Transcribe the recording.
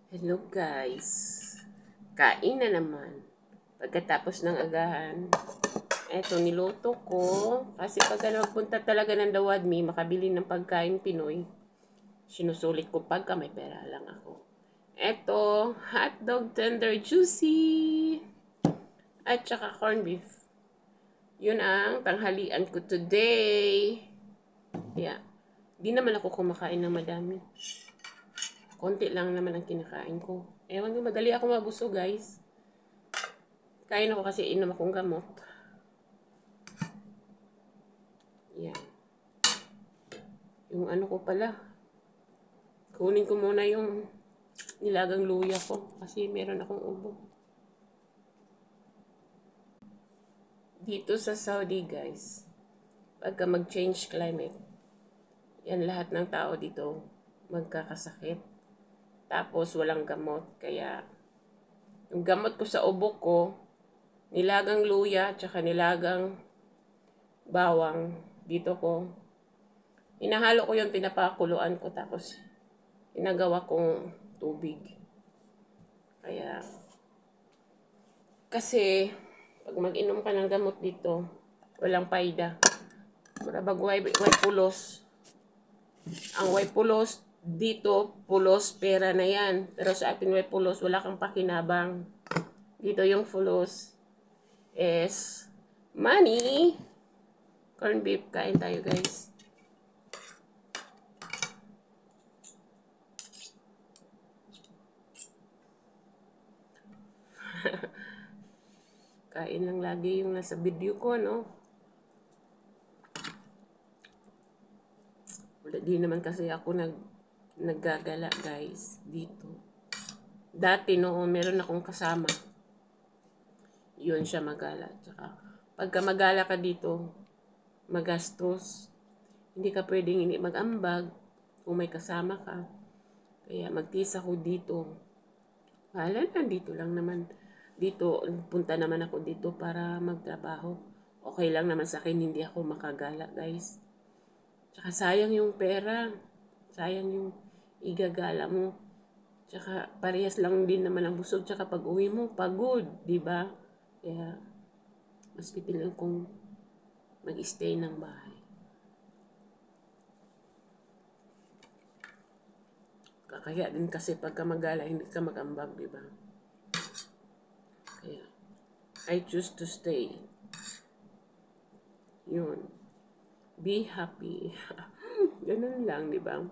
Hello guys, kain na naman. Pagkatapos ng agahan, eto niluto ko. Kasi pag nagpunta talaga ng Dawadmi, makabili ng pagkain Pinoy, sinusulit ko pagka may pera lang ako. Eto, hotdog tender juicy. At saka corned beef. Yun ang tanghalian ko today. Yeah. Di naman ako kumakain ng madami. Konti lang naman ang kinakain ko. Ewan ko, madali ako mabusog, guys. Kain ako kasi inom akong gamot. Yan. Yung ano ko pala. Kunin ko muna yung nilagang luya ko. Kasi meron akong ubo. Dito sa Saudi, guys. Pagka mag-change climate, yan lahat ng tao dito magkakasakit. Tapos walang gamot. Kaya yung gamot ko sa ubo ko, nilagang luya, tsaka nilagang bawang. Dito ko, inahalo ko yung pinapakuluan ko, tapos inagawa kong tubig. Kaya, kasi, pag mag-inom ka ng gamot dito, walang paida. Marabag way pulos. Ang way pulos, dito, pulos, pera na yan. Pero sa atin way pulos, wala kang pakinabang. Dito yung pulos is money. Corned beef, kain tayo guys. Kain lang lagi yung nasa video ko, no? Wala, di naman kasi ako naggagala guys dito. Dati noon, meron akong kasama. Yun siya magala. Tsaka, pagka magala ka dito, magastos. Hindi ka pwedeng hindi mag-ambag kung may kasama ka. Kaya magtisa ko dito. Wala na, dito lang naman. Dito, punta naman ako dito para magtrabaho. Okay lang naman sa akin, hindi ako makagala, guys. Tsaka sayang yung pera. Sayang yung igagala mo. Tsaka parehas lang din naman ang busog. Tsaka pag uwi mo, pagod, di ba? Kaya, mas pipiliin kong mag-stay ng bahay. Kaya din kasi pagka magala, hindi ka mag-ambag, di ba? Kaya, I choose to stay. Yun. Be happy. Ganun lang, di ba?